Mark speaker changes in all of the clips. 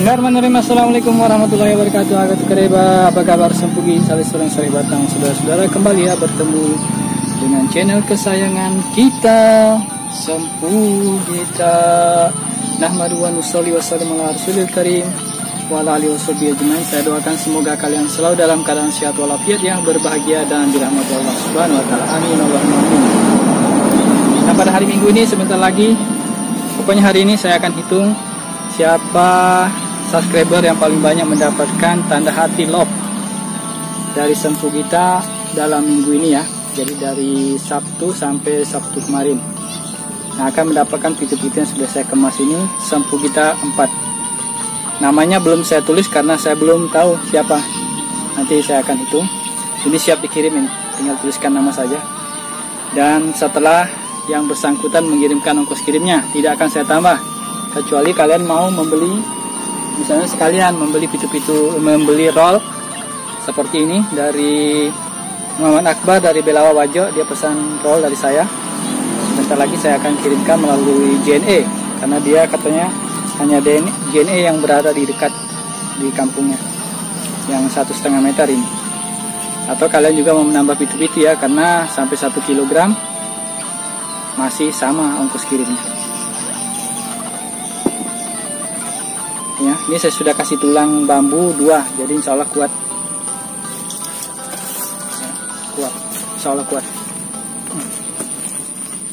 Speaker 1: Bismillahirrahmanirrahim. Assalamualaikum warahmatullahi wabarakatuh. Agak kereba, apa kabar sempugi salis sorang sari batang saudara-saudara, kembali ya bertemu dengan channel kesayangan kita Sempugita. Nahmadu wa nusolli wa sallim ala rasulil karim wa ala alihi washabihi ajmain. Saya doakan semoga kalian selalu dalam keadaan sehat walafiat, yang berbahagia dan dirahmati Allah Subhanahu wa taala. Amin Allahumma amin. Nah, pada hari Minggu ini sebentar lagi, pokoknya hari ini saya akan hitung siapa subscriber yang paling banyak mendapatkan tanda hati love dari Sempugita dalam minggu ini ya. Jadi dari Sabtu sampai Sabtu kemarin. Nah, akan mendapatkan pitu-pitu yang sudah saya kemas ini, Sempugita 4. Namanya belum saya tulis karena saya belum tahu siapa. Nanti saya akan hitung. Ini siap dikirim ini, tinggal tuliskan nama saja. Dan setelah yang bersangkutan mengirimkan ongkos kirimnya, tidak akan saya tambah. Kecuali kalian mau membeli, misalnya sekalian membeli pitu-pitu, membeli roll seperti ini dari Muhammad Akbar dari Belawa Wajo. Dia pesan roll dari saya. Sebentar lagi saya akan kirimkan melalui JNE, karena dia katanya hanya JNE yang berada di dekat di kampungnya, yang 1,5 meter ini. Atau kalian juga mau menambah pitu-pitu ya, karena sampai 1 kilogram masih sama ongkos kirimnya. Ya, ini saya sudah kasih tulang bambu 2, jadi insya Allah kuat. Ya, kuat, insya Allah kuat.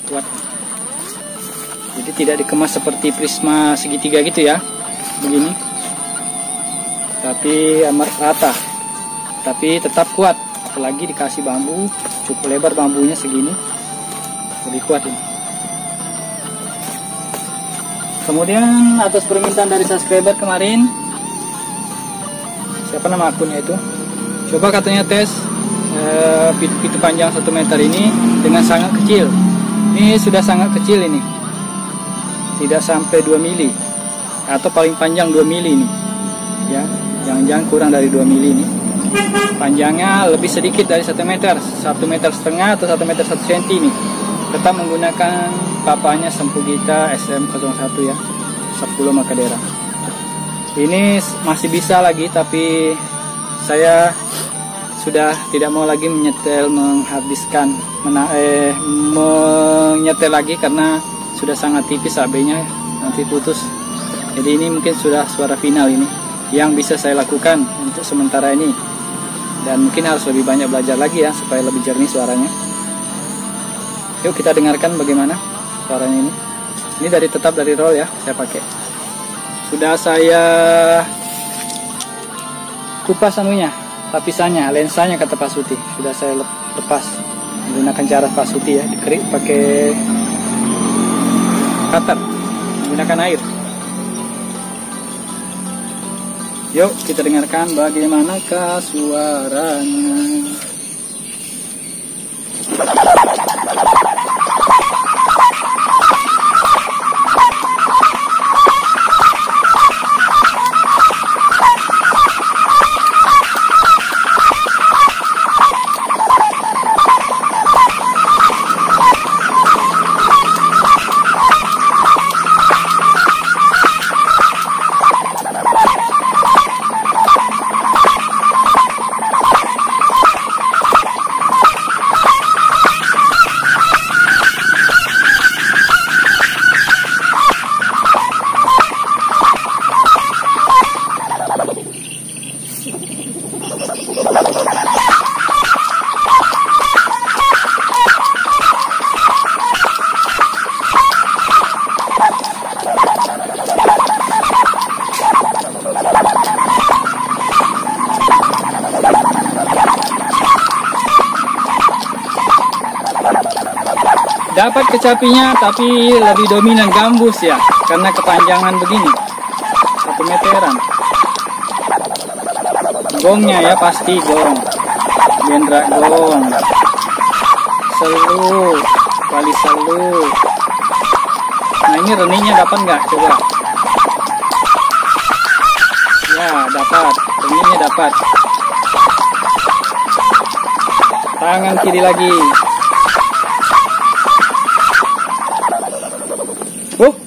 Speaker 1: Kuat. Jadi tidak dikemas seperti prisma segitiga gitu ya, begini. Tapi amat rata, tapi tetap kuat. Apalagi dikasih bambu, cukup lebar bambunya segini, lebih kuat ini. Kemudian atas permintaan dari subscriber kemarin, siapa nama akunnya itu, coba katanya tes pitu panjang 1 meter ini dengan sangat kecil. Ini sudah sangat kecil ini, tidak sampai 2 mili, atau paling panjang 2 mili ini ya, jangan-jangan kurang dari 2 mili ini. Panjangnya lebih sedikit dari 1 meter, 1,5 meter atau 1 meter 1 cm ini. Tetap menggunakan papanya Sempugita SM01 ya, 10 Makadera. Ini masih bisa lagi, tapi saya sudah tidak mau lagi menyetel, menyetel lagi karena sudah sangat tipis AB-nya, nanti putus. Jadi ini mungkin sudah suara final ini yang bisa saya lakukan untuk sementara ini, dan mungkin harus lebih banyak belajar lagi ya supaya lebih jernih suaranya. Yuk kita dengarkan bagaimana suaranya ini. Ini tetap dari roll ya, saya pakai. Sudah saya kupas anunya, lapisannya, lensanya kata Pak Suti. Sudah saya lepas menggunakan cara Pak Suti ya, dikerik pakai cutter, menggunakan air. Yuk kita dengarkan bagaimanakah suaranya. Dapat kecapinya, tapi lebih dominan gambus ya, karena kepanjangan begini 1 meteran. Gongnya ya pasti gong, gendra gong, selu, kali selu. Nah ini reningnya dapat nggak? Coba. Ya dapat, reningnya dapat. Tangan kiri lagi.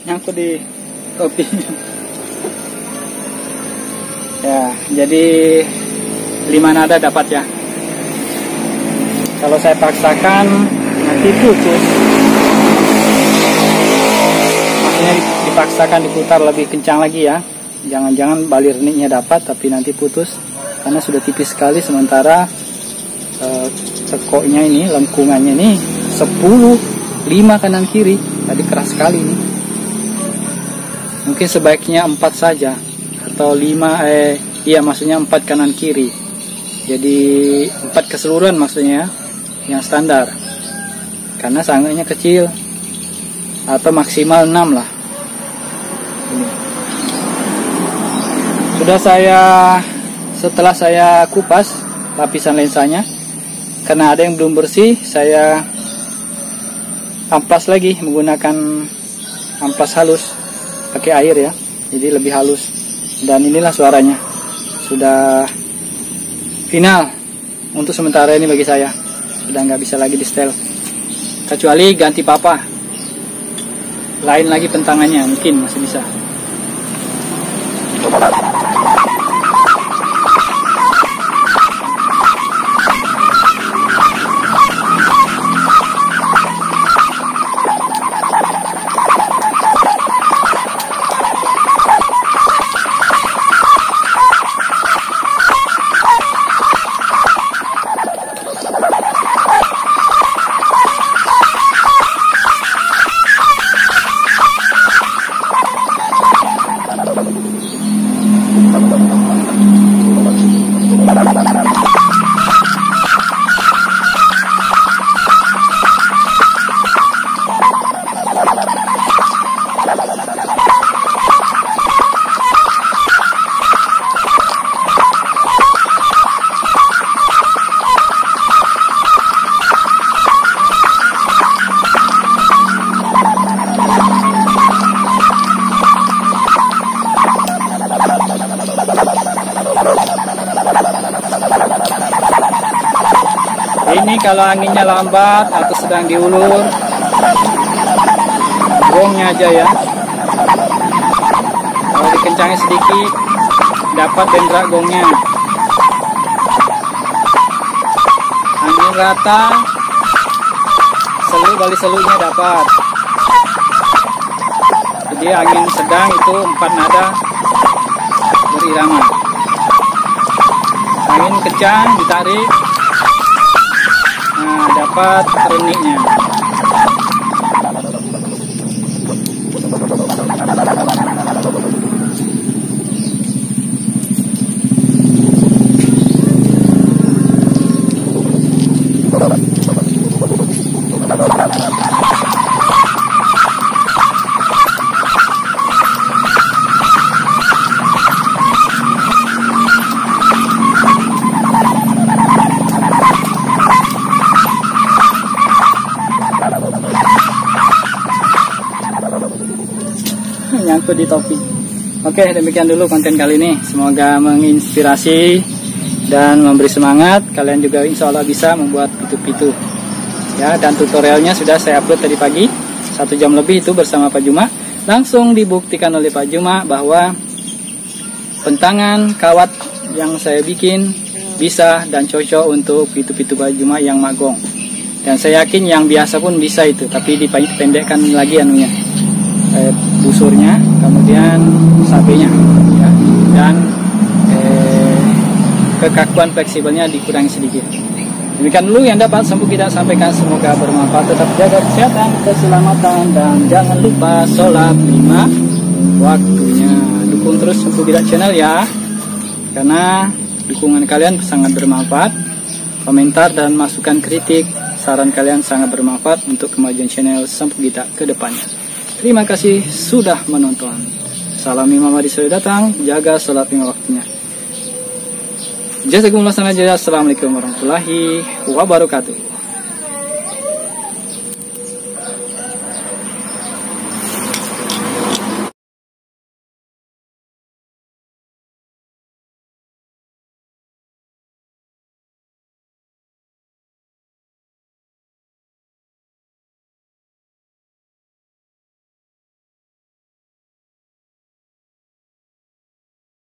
Speaker 1: Nyangkut di topi. Ya, jadi 5 nada dapat ya. Kalau saya paksakan nanti putus. Maksudnya dipaksakan diputar lebih kencang lagi ya. Jangan-jangan balirniknya dapat tapi nanti putus karena sudah tipis sekali, sementara tekoknya ini, lengkungannya ini 10, 5 kanan kiri. Tadi keras sekali ini. Mungkin sebaiknya 4 saja atau 5, iya maksudnya 4 kanan kiri. Jadi 4 keseluruhan maksudnya yang standar. Karena sanganya kecil. Atau maksimal 6 lah. Ini. Setelah saya kupas lapisan lensanya, karena ada yang belum bersih, saya amplas lagi menggunakan amplas halus pakai air ya, jadi lebih halus. Dan inilah suaranya, sudah final untuk sementara ini bagi saya. Sudah nggak bisa lagi di setel, kecuali ganti papa lain lagi pentangannya, mungkin masih bisa. Ini kalau anginnya lambat atau sedang diulur, gongnya aja ya. Kalau dikencangin sedikit, dapat dendrak gongnya. Angin rata, bali selunya dapat. Jadi angin sedang itu 4 nada berirama. Angin kencang ditarik, nah dapat reniknya. Nyangkut di topi. Oke, demikian dulu konten kali ini. Semoga menginspirasi dan memberi semangat. Kalian juga insya Allah bisa membuat pitu-pitu ya. Dan tutorialnya sudah saya upload tadi pagi 1 jam lebih itu bersama Pak Juma. Langsung dibuktikan oleh Pak Juma bahwa pentangan kawat yang saya bikin bisa dan cocok untuk pitu-pitu Pak Juma yang magong. Dan saya yakin yang biasa pun bisa itu, tapi dipendekkan lagi anunya, busurnya, kemudian sabenya ya, dan kekakuan fleksibelnya dikurangi sedikit. Demikian dulu yang dapat Sempu kita sampaikan, semoga bermanfaat. Tetap jaga kesehatan, keselamatan, dan jangan lupa sholat 5 waktunya. Dukung terus Sempu kita channel ya, karena dukungan kalian sangat bermanfaat. Komentar dan masukan kritik, saran kalian sangat bermanfaat untuk kemajuan channel Sempu kita ke depannya. Terima kasih sudah menonton. Salam Imam Mahdi sudah datang, jaga sholat 5 waktunya. Jazakumullah khairan. Assalamualaikum warahmatullahi wabarakatuh.